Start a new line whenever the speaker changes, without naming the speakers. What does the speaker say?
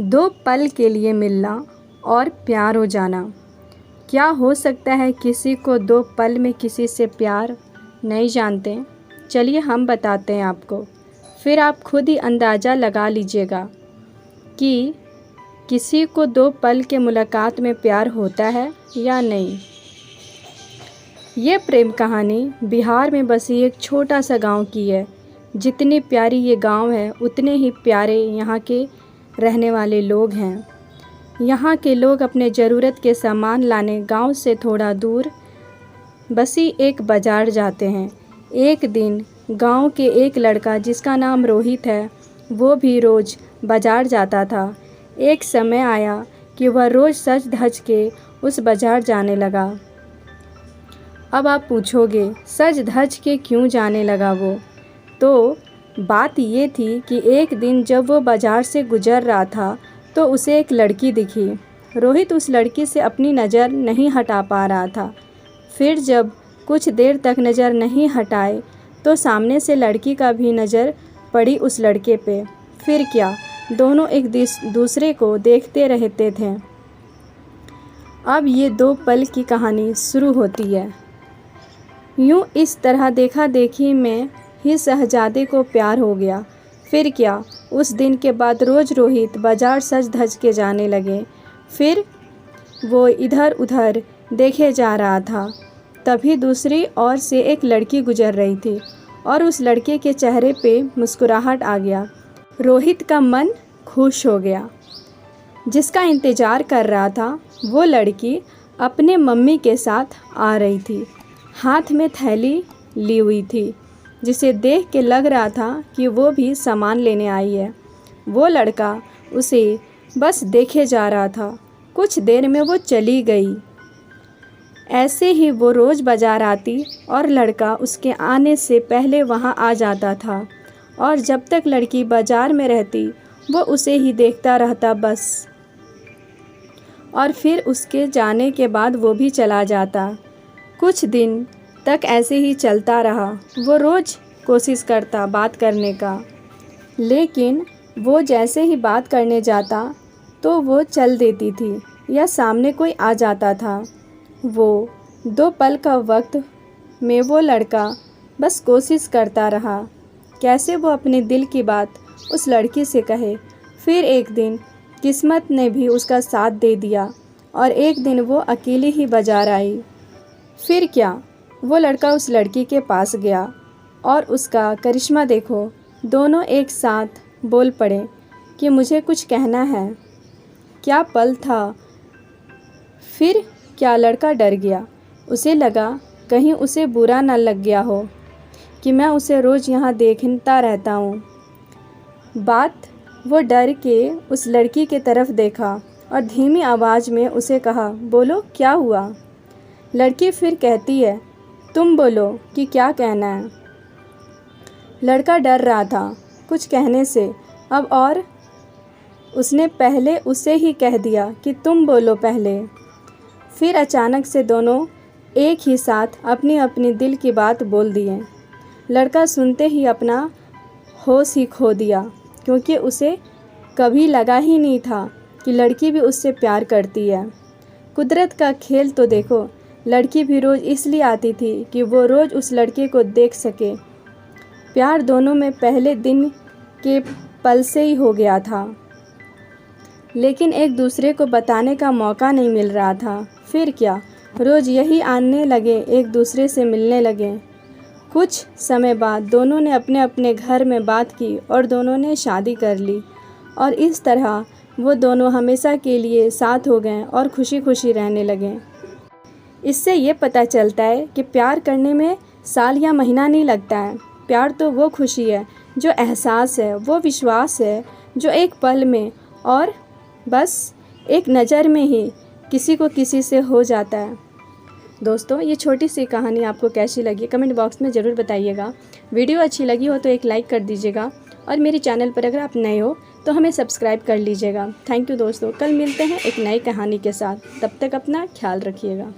दो पल के लिए मिलना और प्यार हो जाना। क्या हो सकता है किसी को दो पल में किसी से प्यार? नहीं जानते? चलिए हम बताते हैं आपको, फिर आप खुद ही अंदाज़ा लगा लीजिएगा कि किसी को दो पल के मुलाकात में प्यार होता है या नहीं। ये प्रेम कहानी बिहार में बसी एक छोटा सा गांव की है। जितनी प्यारी ये गांव है उतने ही प्यारे यहाँ के रहने वाले लोग हैं। यहाँ के लोग अपने ज़रूरत के सामान लाने गांव से थोड़ा दूर बसी एक बाज़ार जाते हैं। एक दिन गांव के एक लड़का जिसका नाम रोहित है, वो भी रोज़ बाज़ार जाता था। एक समय आया कि वह रोज़ सज धज के उस बाज़ार जाने लगा। अब आप पूछोगे सज धज के क्यों जाने लगा वो? तो बात ये थी कि एक दिन जब वो बाज़ार से गुज़र रहा था तो उसे एक लड़की दिखी। रोहित उस लड़की से अपनी नज़र नहीं हटा पा रहा था। फिर जब कुछ देर तक नज़र नहीं हटाए तो सामने से लड़की का भी नज़र पड़ी उस लड़के पे। फिर क्या, दोनों एक दूसरे को देखते रहते थे। अब ये दो पल की कहानी शुरू होती है। यूँ इस तरह देखा देखी में ही शहजादे को प्यार हो गया। फिर क्या, उस दिन के बाद रोज़ रोहित बाज़ार सज धज के जाने लगे। फिर वो इधर उधर देखे जा रहा था। तभी दूसरी ओर से एक लड़की गुजर रही थी और उस लड़के के चेहरे पे मुस्कुराहट आ गया। रोहित का मन खुश हो गया। जिसका इंतज़ार कर रहा था वो लड़की अपने मम्मी के साथ आ रही थी। हाथ में थैली ली हुई थी, जिसे देख के लग रहा था कि वो भी सामान लेने आई है। वो लड़का उसे बस देखे जा रहा था। कुछ देर में वो चली गई। ऐसे ही वो रोज़ बाज़ार आती और लड़का उसके आने से पहले वहाँ आ जाता था, और जब तक लड़की बाज़ार में रहती वो उसे ही देखता रहता बस। और फिर उसके जाने के बाद वो भी चला जाता। कुछ दिन तक ऐसे ही चलता रहा। वो रोज़ कोशिश करता बात करने का, लेकिन वो जैसे ही बात करने जाता तो वो चल देती थी या सामने कोई आ जाता था। वो दो पल का वक्त में वो लड़का बस कोशिश करता रहा कैसे वो अपने दिल की बात उस लड़की से कहे। फिर एक दिन किस्मत ने भी उसका साथ दे दिया और एक दिन वो अकेली ही बाज़ार आई। फिर क्या, वो लड़का उस लड़की के पास गया और उसका करिश्मा देखो, दोनों एक साथ बोल पड़े कि मुझे कुछ कहना है। क्या पल था। फिर क्या, लड़का डर गया। उसे लगा कहीं उसे बुरा ना लग गया हो कि मैं उसे रोज़ यहाँ देखता रहता हूँ। वो डर के उस लड़की के तरफ देखा और धीमी आवाज़ में उसे कहा, बोलो क्या हुआ? लड़की फिर कहती है, तुम बोलो कि क्या कहना है। लड़का डर रहा था कुछ कहने से अब, और उसने पहले उसे ही कह दिया कि तुम बोलो पहले। फिर अचानक से दोनों एक ही साथ अपनी अपनी दिल की बात बोल दिए। लड़का सुनते ही अपना होश ही खो दिया, क्योंकि उसे कभी लगा ही नहीं था कि लड़की भी उससे प्यार करती है। कुदरत का खेल तो देखो, लड़की भी रोज़ इसलिए आती थी कि वो रोज़ उस लड़के को देख सके। प्यार दोनों में पहले दिन के पल से ही हो गया था, लेकिन एक दूसरे को बताने का मौका नहीं मिल रहा था। फिर क्या, रोज़ यही आने लगे, एक दूसरे से मिलने लगे। कुछ समय बाद दोनों ने अपने अपने घर में बात की और दोनों ने शादी कर ली, और इस तरह वो दोनों हमेशा के लिए साथ हो गए और खुशी खुशी रहने लगे। इससे ये पता चलता है कि प्यार करने में साल या महीना नहीं लगता है। प्यार तो वो खुशी है, जो एहसास है, वो विश्वास है, जो एक पल में और बस एक नज़र में ही किसी को किसी से हो जाता है। दोस्तों, ये छोटी सी कहानी आपको कैसी लगी कमेंट बॉक्स में ज़रूर बताइएगा। वीडियो अच्छी लगी हो तो एक लाइक कर दीजिएगा, और मेरे चैनल पर अगर आप नए हो तो हमें सब्सक्राइब कर लीजिएगा। थैंक यू दोस्तों, कल मिलते हैं एक नई कहानी के साथ। तब तक अपना ख्याल रखिएगा।